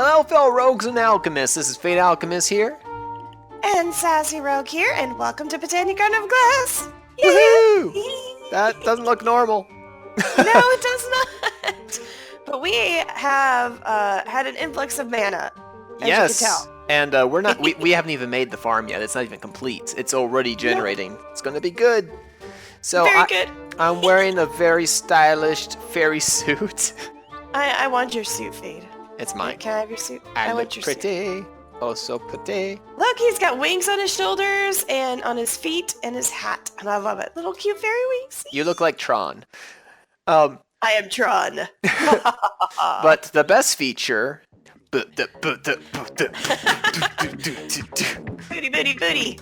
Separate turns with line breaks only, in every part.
Hello, fellow rogues and alchemists. This is Fade Alchemist here.
And Sassy Rogue here, and welcome to Botania Garden of Glass!
Woohoo! That doesn't look normal.
No, it does not! But we have had an influx of mana, as
Yes,
you can tell.
and we're not. We haven't even made the farm yet. It's not even complete. It's already generating. No. It's going to be good. So
very good.
I'm wearing a very stylish fairy suit.
I want your suit, Fade.
It's mine.
Can I have your suit?
I
want
look
your
pretty.
Suit.
Oh, so pretty.
Look, he's got wings on his shoulders and on his feet and his hat, and I love it. Little cute fairy wings.
You look like Tron.
I am Tron.
But the best feature. Booty,
booty, booty.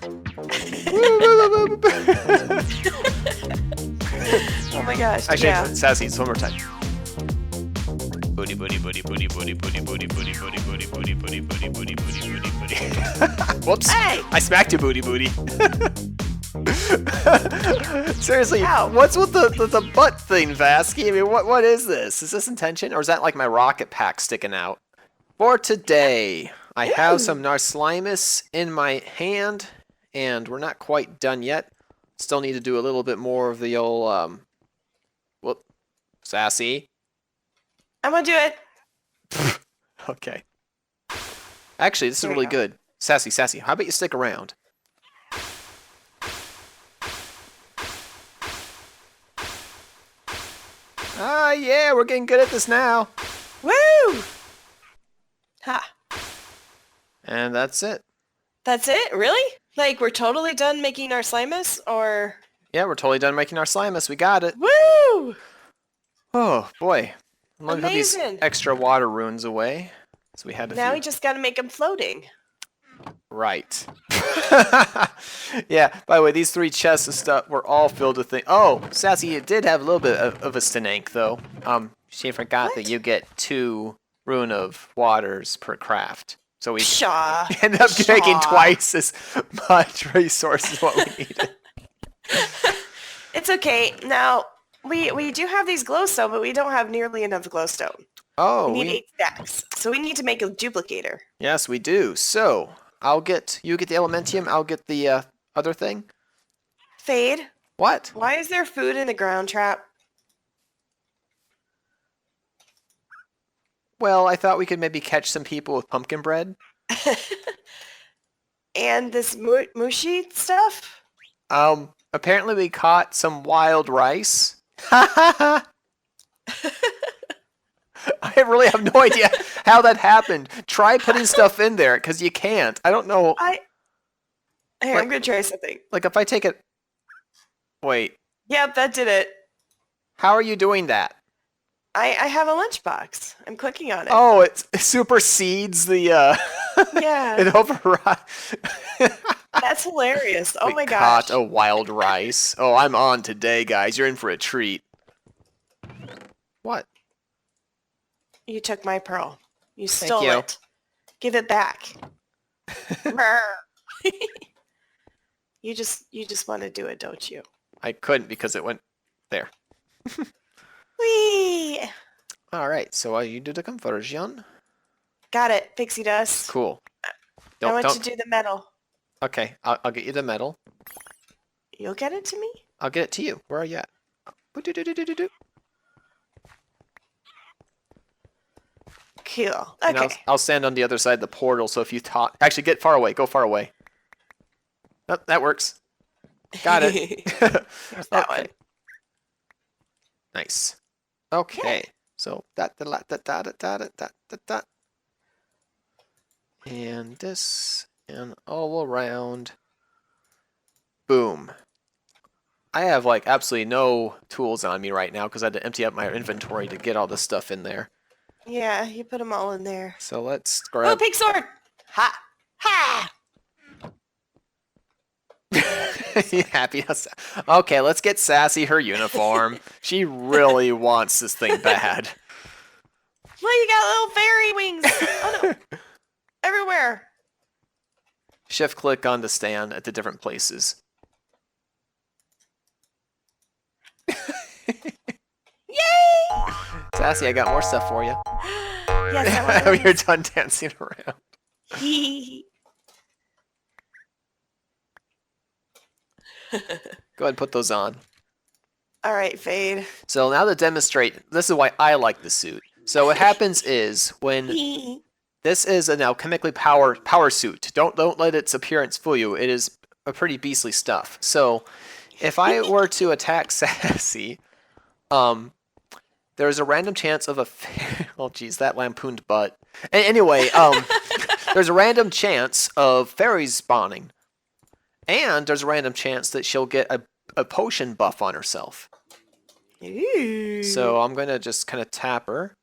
Oh my gosh.
Actually, Sassy, one more time. Booty, booty, booty, booty, booty, booty, booty, booty, booty, booty, booty, booty, booty, booty, booty, booty, booty. Whoops!
Hey!
I smacked you, booty, booty. Seriously,
Ow.
What's with the butt thing, Vasky? I mean, what is this? Is this intention, or is that like my rocket pack sticking out? For today, I have some Narslimus in my hand, and we're not quite done yet. Still need to do a little bit more of the old, whoop, Sassy.
I'm gonna do it.
Okay. Actually, this is really good. Sassy, how about you stick around? Ah, yeah, we're getting good at this now.
Woo! Ha.
And that's it.
That's it? Really? Like, we're totally done making our Slimus, or...?
Yeah, we're totally done making our Slimus. We got it.
Woo!
Oh, boy. Let me put these
Amazing.
extra water runes away. So we had to.
Now we just gotta make them floating.
Right. Yeah, by the way, these 3 chests of stuff were all filled with things. Oh, Sassy, it did have a little bit of a stenank, though. She forgot that you get 2 rune of waters per craft. So we ended up making twice as much resources as what we needed.
It's okay. Now, we do have these glowstone, but we don't have nearly enough glowstone.
Oh,
we need 8 stacks. So we need to make a duplicator.
Yes, we do. So you get the elementium, I'll get the other thing.
Fade.
What?
Why is there food in the ground trap?
Well, I thought we could maybe catch some people with pumpkin bread.
And this mushi stuff?
Apparently we caught some wild rice. I really have no idea how that happened. Try putting stuff in there, because you can't. I don't know.
Here, I'm going to try something.
Like, if I take it... Wait.
Yep, that did it.
How are you doing that?
I have a lunchbox. I'm clicking on it.
Oh, it supersedes the...
Yeah.
It overrides...
That's hilarious. Oh my gosh.
Caught a wild rice. Oh, I'm on today, guys. You're in for a treat. What?
You took my pearl. You stole
you.
it. Give it back. You just want to do it, don't you?
I couldn't because it went there.
Whee!
All right, so you do the conversion.
Got it. Pixie dust.
Cool.
I want to do the metal.
Okay, I'll get you the metal.
You'll get it to me?
I'll get it to you. Where are you at?
Cool.
And
Okay.
I'll stand on the other side of the portal, so if you talk... Actually, get far away. Go far away. Oh, that works. Got it.
There's that one.
Nice. Okay. So that. And this, and all around. Boom. I have like absolutely no tools on me right now because I had to empty out my inventory to get all this stuff in there.
Yeah, you put them all in there.
So let's
Oh,
grab...
pig sword! Ha! Ha!
Happy. Okay, let's get Sassy her uniform. She really wants this thing bad.
Well, you got little fairy wings. Oh no. Everywhere.
Shift click on the stand at the different places.
Yay!
Sassy, I got more stuff for you.
Yes, I
You're
was.
done dancing around. Go ahead and put those on.
All right, Fade.
So now to demonstrate, this is why I like the suit. So what happens is when this is an alchemically power suit. Don't let its appearance fool you. It is a pretty beastly stuff. So if I were to attack Sassy, there's a random chance of a oh geez, that lampooned butt. Anyway, there's a random chance of fairies spawning, and there's a random chance that she'll get a potion buff on herself.
Ooh.
So I'm gonna just kind of tap her.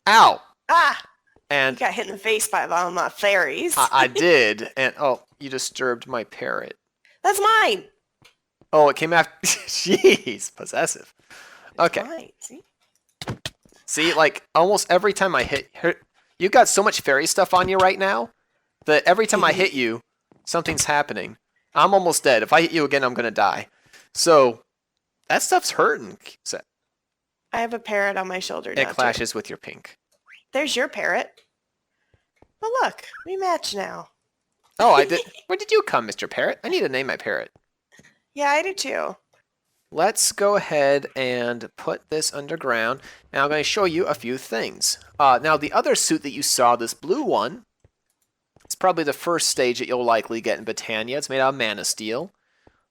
Ow!
Ah!
And
You got hit in the face by one of my fairies.
I did, and oh, you disturbed my parrot.
That's mine.
Oh, it came after. Jeez, possessive. Okay.
Mine.
See, like almost every time I hit her, you got so much fairy stuff on you right now that every time I hit you, something's happening. I'm almost dead. If I hit you again, I'm gonna die. So that stuff's hurting. So,
I have a parrot on my shoulder now.
it clashes with your pink.
There's your parrot. Well, look, we match now.
Oh, I did. Where did you come, Mr. Parrot? I need to name my parrot.
Yeah, I do too.
Let's go ahead and put this underground. Now I'm going to show you a few things. Now the other suit that you saw, this blue one, it's probably the first stage that you'll likely get in Botania. It's made out of mana steel.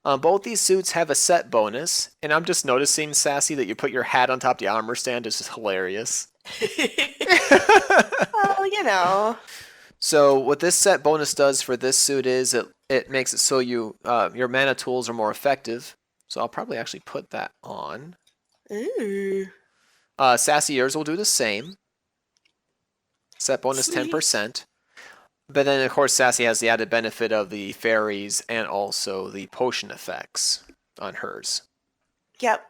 Both these suits have a set bonus, and I'm just noticing, Sassy, that you put your hat on top of the armor stand is just hilarious.
Well, you know.
So what this set bonus does for this suit is it makes it so your mana tools are more effective. So I'll probably actually put that on.
Ooh.
Sassy, yours will do the same. Set bonus
Sweet.
10%. But then, of course, Sassy has the added benefit of the fairies and also the potion effects on hers.
Yep.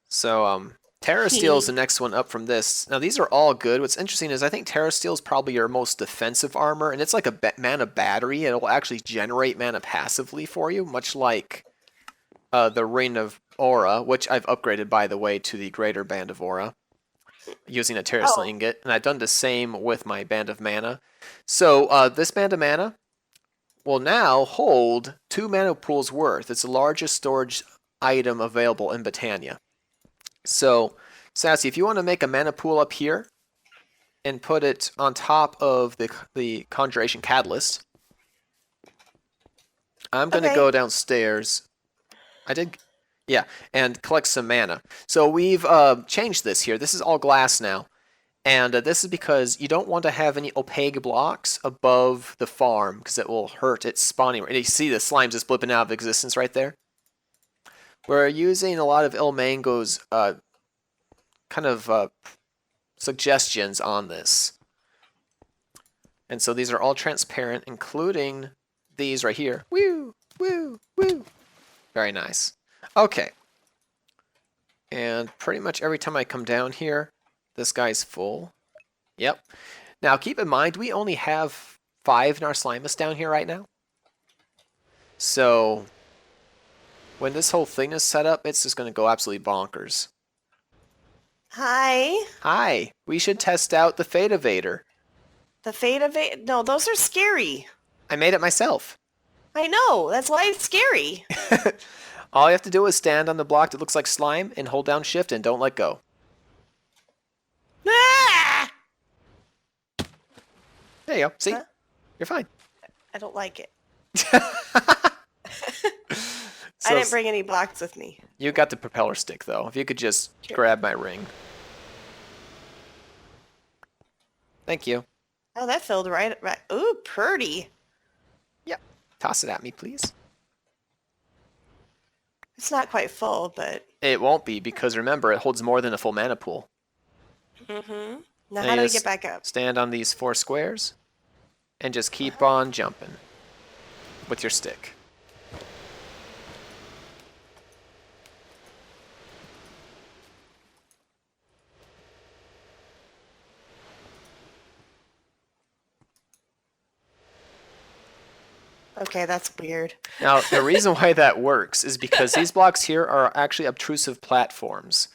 So, Terra Steel is the next one up from this. Now, these are all good. What's interesting is I think Terra Steel is probably your most defensive armor, and it's like a mana battery. It will actually generate mana passively for you, much like the Ring of Aura, which I've upgraded, by the way, to the Greater Band of Aura, using a Terrace Ingot, and I've done the same with my Band of Mana. So, this Band of Mana will now hold 2 mana pools worth. It's the largest storage item available in Botania. So, Sassy, if you want to make a mana pool up here and put it on top of the Conjuration Catalyst, I'm going to go downstairs. Yeah, and collect some mana. So we've changed this here. This is all glass now. And this is because you don't want to have any opaque blocks above the farm because it will hurt its spawning. And you see the slimes just blipping out of existence right there. We're using a lot of Ilmango's kind of suggestions on this. And so these are all transparent, including these right here. Woo, woo, woo. Very nice. Okay. And pretty much every time I come down here, this guy's full. Yep. Now keep in mind, we only have 5 Narslimus down here right now. So when this whole thing is set up, it's just going to go absolutely bonkers.
Hi.
Hi. We should test out the Fade Evader.
The Fade Evader? No, those are scary.
I made it myself.
I know. That's why it's scary.
All you have to do is stand on the block that looks like slime and hold down shift and don't let go.
Ah!
There you go. See?
Huh?
You're fine.
I don't like it.
So,
I didn't bring any blocks with me.
You got the propeller stick, though. If you could just grab my ring. Thank you.
Oh, that filled right. Ooh, pretty.
Yep. Toss it at me, please.
It's not quite full, but...
It won't be, because remember, it holds more than a full mana pool.
Mm-hmm. Now how do we get back up?
Stand on these 4 squares, and just keep on jumping with your stick.
Okay, that's weird.
Now, the reason why that works is because these blocks here are actually obtrusive platforms.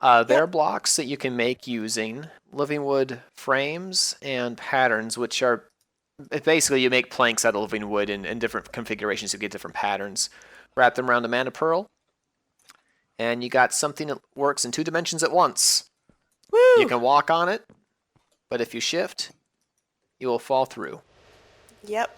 They're blocks that you can make using living wood frames and patterns, which are basically you make planks out of living wood in different configurations. You get different patterns. Wrap them around a mana pearl, and you got something that works in 2 dimensions at once.
Woo!
You can walk on it, but if you shift, you will fall through.
Yep.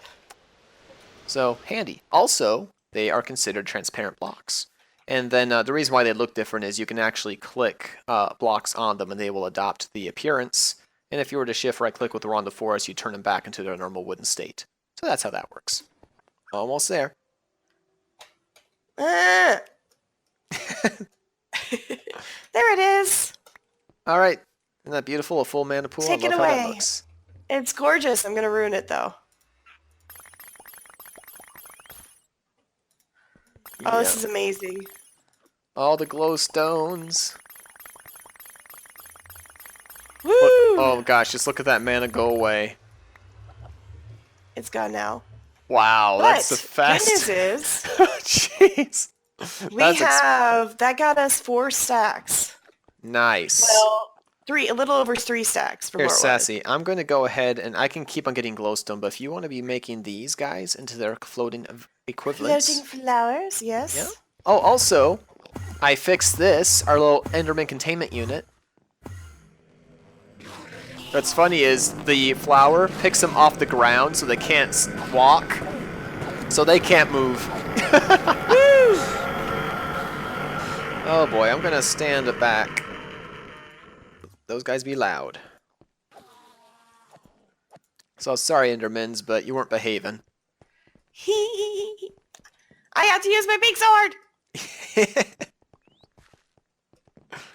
So handy. Also, they are considered transparent blocks. And then the reason why they look different is you can actually click blocks on them and they will adopt the appearance. And if you were to shift right click with the Wand of Forest, you turn them back into their normal wooden state. So that's how that works. Almost there.
There it is.
All right. Isn't that beautiful? A full mana pool.
Take
I
it
love how that
away.
looks.
It's gorgeous. I'm going to ruin it, though. Oh, this is amazing.
All the glow stones.
Woo!
Oh gosh, just look at that mana go away.
It's gone now.
Wow,
But
that's the fast.
good news is
Jeez.
that got us 4 stacks.
Nice.
Well, a little over 3 stacks from
Here,
where it was.
Sassy, I'm going to go ahead and I can keep on getting glowstone, but if you want to be making these guys into their floating equivalents.
Floating flowers, yes.
Yeah. Oh, also, I fixed this, our little Enderman containment unit. What's funny is the flower picks them off the ground so they can't walk, so they can't move.
Woo!
Oh boy, I'm going to stand back. Those guys be loud. So sorry, Endermans, but you weren't behaving.
I have to use my big sword!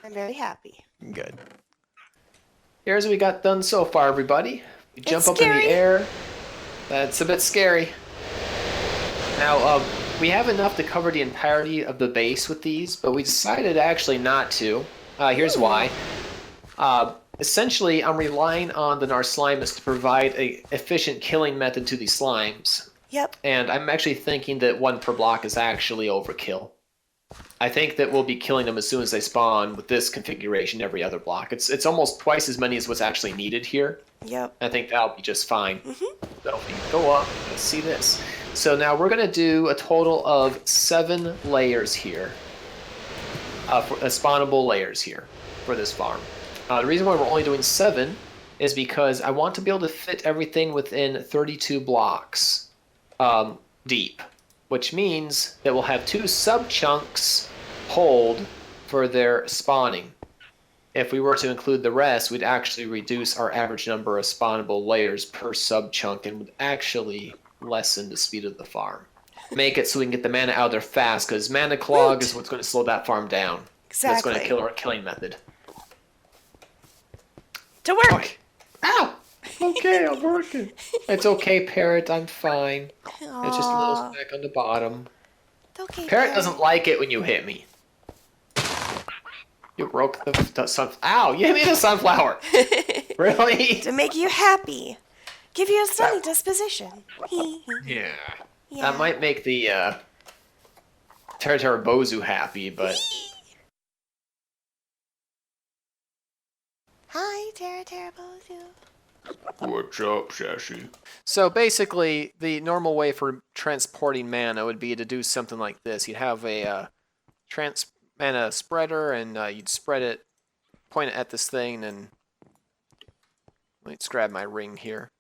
I'm very happy.
Good. Here's what we got done so far, everybody. We jump
It's
up in
scary.
the air. That's a bit scary. Now, we have enough to cover the entirety of the base with these, but we decided actually not to. Here's why. Essentially, I'm relying on the Narslimus to provide an efficient killing method to these slimes.
Yep.
And I'm actually thinking that 1 per block is actually overkill. I think that we'll be killing them as soon as they spawn with this configuration every other block. It's almost twice as many as what's actually needed here.
Yep.
I think that'll be just fine. So if you go up, let's see this. So now we're going to do a total of 7 layers here. Spawnable layers here for this farm. The reason why we're only doing 7 is because I want to be able to fit everything within 32 blocks deep, which means that we'll have 2 sub-chunks hold for their spawning. If we were to include the rest, we'd actually reduce our average number of spawnable layers per sub-chunk and would actually lessen the speed of the farm. Make it so we can get the mana out there fast, because mana clog is what's going to slow that farm down.
Exactly.
That's going to kill our killing method.
To work!
Okay. Ow! Okay, I'm working. It's okay, Parrot, I'm fine. It's just a little speck on the bottom.
Okay,
Parrot doesn't like it when you hit me. You broke the sunflower. Ow, you hit me in the sunflower. Really?
To make you happy. Give you a sunny disposition.
Yeah.
Yeah.
That might make the Terratera Bozu happy, but...
Hi, Terratera Bozu.
What's up, Sassy? So basically, the normal way for transporting mana would be to do something like this. You'd have a mana spreader, and you'd spread it, point it at this thing, and let's grab my ring here.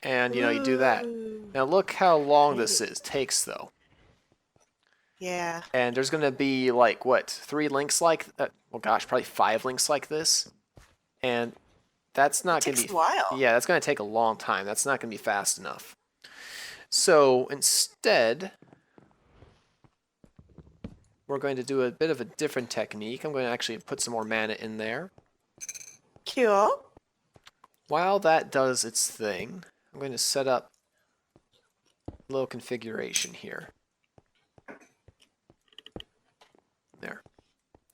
And, you do that. Now look how long this takes, though.
Yeah.
And there's going to be, like, what, 3 links like that? Well, gosh, probably 5 links like this. And that's not going to be...
Takes a while.
Yeah, that's going to take a long time. That's not going to be fast enough. So, instead, we're going to do a bit of a different technique. I'm going to actually put some more mana in there.
Cool.
While that does its thing, I'm going to set up a little configuration here. There.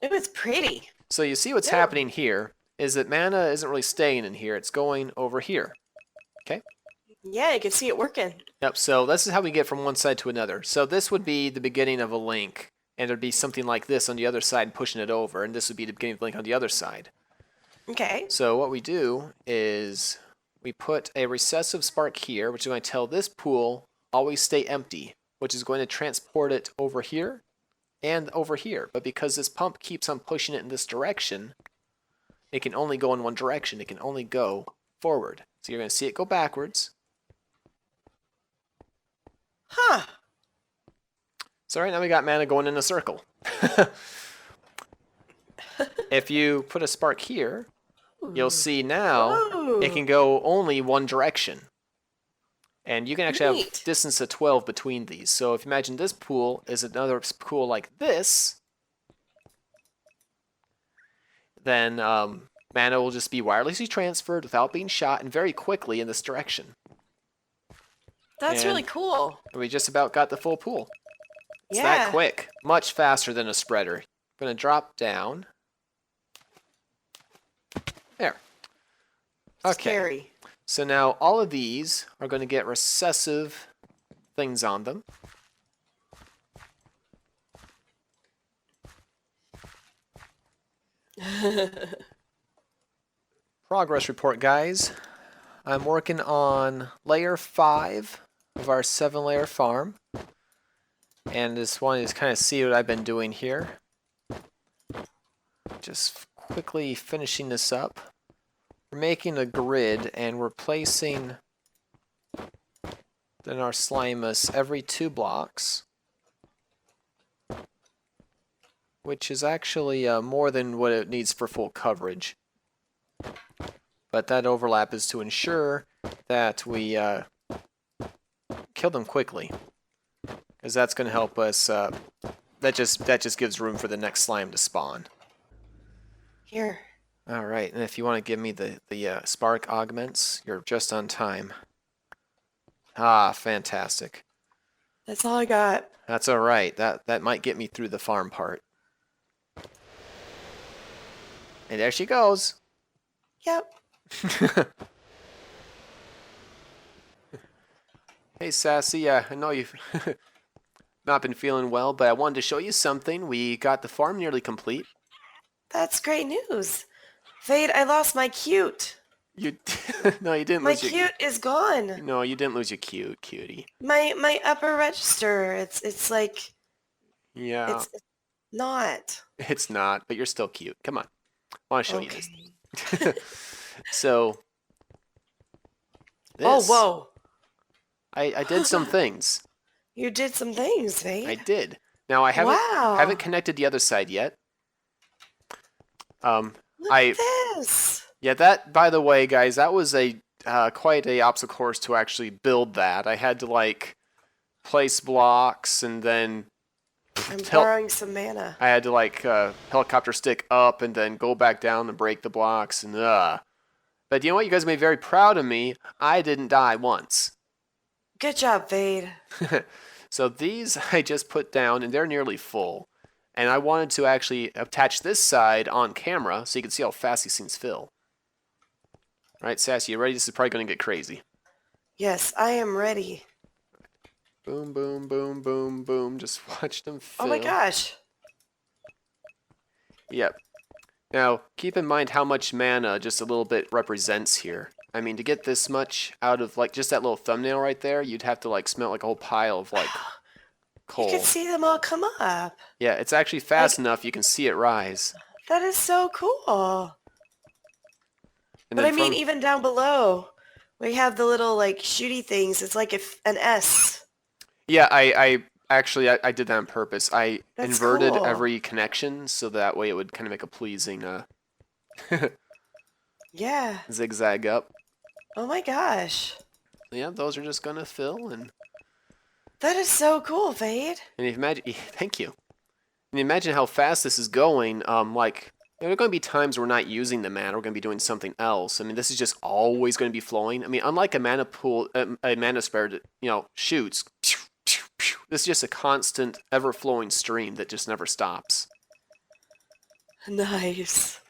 It was pretty.
So you see what's happening here is that mana isn't really staying in here. It's going over here. Okay?
Yeah, you can see it working.
Yep, so this is how we get from one side to another. So this would be the beginning of a link and there'd be something like this on the other side pushing it over, and this would be the beginning of the link on the other side.
Okay.
So what we do is we put a recessive spark here, which is going to tell this pool always stay empty, which is going to transport it over here and over here. But because this pump keeps on pushing it in this direction, it can only go in one direction. It can only go forward. So you're going to see it go backwards.
Huh.
So right now we got mana going in a circle. If you put a spark here, you'll see now it can go only one direction. And you can actually have distance of 12 between these. So if you imagine this pool is another pool like this, then mana will just be wirelessly transferred without being shot and very quickly in this direction.
That's really cool.
We just about got the full pool. It's that quick. Much faster than a spreader. I'm going to drop down. There. Okay.
Scary.
So now all of these are going to get recessive things on them. Progress report, guys. I'm working on layer 5 of our 7-layer farm. And just wanted to kind of see what I've been doing here. Just quickly finishing this up. We're making a grid and we're placing in our Slimus every 2 blocks. Which is actually more than what it needs for full coverage. But that overlap is to ensure that we kill them quickly. Because that's going to help us, that just gives room for the next slime to spawn.
Here.
Alright, and if you want to give me the spark augments, you're just on time. Ah, fantastic.
That's all I got.
That's alright. That might get me through the farm part. And there she goes.
Yep.
Hey, Sassy, I know you've not been feeling well, but I wanted to show you something. We got the farm nearly complete.
That's great news. Fade, I lost my cute.
You no, you didn't
My
lose your
cute is gone.
No, you didn't lose your cutie.
My upper register, it's like
Yeah.
it's not.
It's not, but you're still cute. Come on. I want to show you this. So this,
Oh, whoa.
I did some things.
You did some things, Fade.
I did. Now I haven't connected the other side yet.
Look at this.
Yeah, that, by the way, guys, that was a quite a obstacle course to actually build that. I had to like place blocks and then
I'm borrowing some mana.
I had to like helicopter stick up and then go back down and break the blocks and But you know what? You guys made very proud of me. I didn't die once.
Good job, Fade.
So these I just put down and they're nearly full. And I wanted to actually attach this side on camera so you can see how fast these things fill. All right, Sassy, you ready? This is probably going to get crazy.
Yes, I am ready.
Boom, boom, boom, boom, boom. Just watch them fill.
Oh my gosh.
Yep. Now, keep in mind how much mana just a little bit represents here. I mean, to get this much out of, like, just that little thumbnail right there, you'd have to, like, smelt like a whole pile of, like, coal.
You can see them all come up.
Yeah, it's actually fast enough you can see it rise.
That is so cool.
And
But I mean, even down below, we have the little, like, shooty things. It's like an S.
Yeah, I actually did that on purpose. I
That's
inverted
cool.
every connection so that way it would kind of make a pleasing
Yeah.
zigzag up.
Oh my gosh.
Yeah, those are just gonna fill and
That is so cool, Fade.
if you imagine, thank you. And imagine how fast this is going. Like there are going to be times we're not using the mana. We're going to be doing something else. I mean, this is just always going to be flowing. I mean, unlike a mana pool, a mana spreader that shoots. This is just a constant, ever-flowing stream that just never stops.
Nice.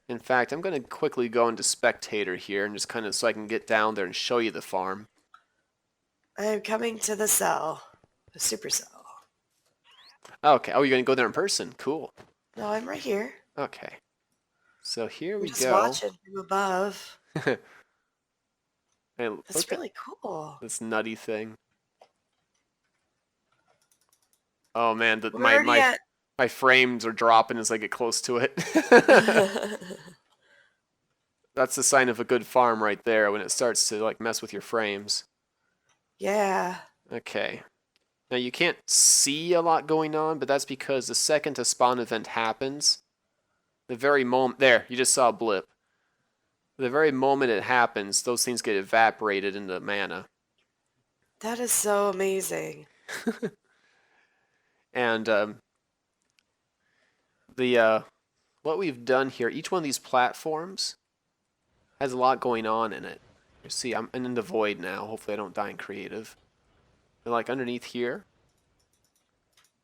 In fact, I'm going to quickly go into spectator here and just kind of so I can get down there and show you the farm.
I am coming to the cell. The super cell.
Okay. Oh, you're going to go there in person? Cool.
No, I'm right here.
Okay. So here
I'm
we
just
go.
watching from above.
Hey,
That's
look at
really cool.
this nutty thing. Oh man,
We're already at...
my frames are dropping as I get close to it. That's the sign of a good farm right there when it starts to like mess with your frames.
Yeah.
Okay. Now you can't see a lot going on, but that's because the second a spawn event happens, the very moment there, you just saw a blip. The very moment it happens, those things get evaporated into mana.
That is so amazing.
And the what we've done here, each one of these platforms has a lot going on in it. You see, I'm in the void now. Hopefully I don't die in creative. And like underneath here,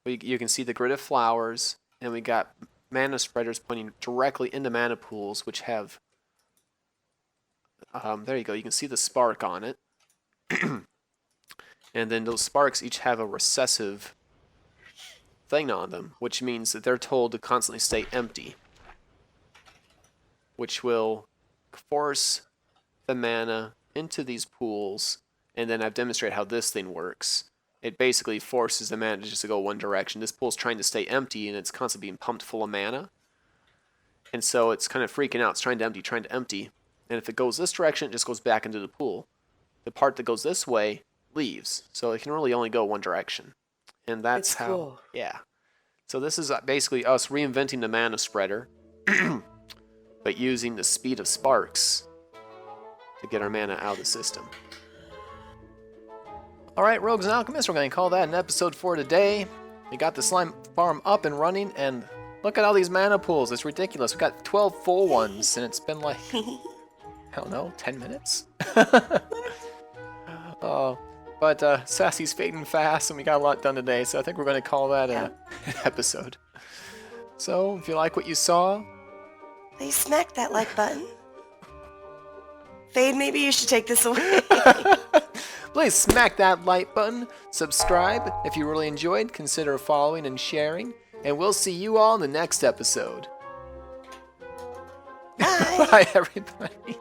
you can see the grid of flowers, and we got mana spreaders pointing directly into mana pools, which have, there you go, you can see the spark on it. And then those sparks each have a recessive thing on them, which means that they're told to constantly stay empty, which will force the mana into these pools, and then I've demonstrated how this thing works. It basically forces the mana just to go one direction. This pool's trying to stay empty, and it's constantly being pumped full of mana. And so it's kind of freaking out. It's trying to empty. And if it goes this direction, it just goes back into the pool. The part that goes this way leaves. So it can really only go one direction. And that's how,
cool.
Yeah. So this is basically us reinventing the mana spreader, but using the speed of sparks to get our mana out of the system. Alright, Rogues and Alchemists, we're going to call that an episode for today. We got the slime farm up and running, and look at all these mana pools. It's ridiculous. We've got 12 full ones, and it's been like, I don't know, 10 minutes? But Sassy's fading fast, and we got a lot done today, so I think we're going to call that an episode. So, if you like what you saw,
Please smack that like button. Fade, maybe you should take this away.
please smack that like button, subscribe. If you really enjoyed, consider following and sharing, and we'll see you all in the next episode.
Bye.
Bye, everybody.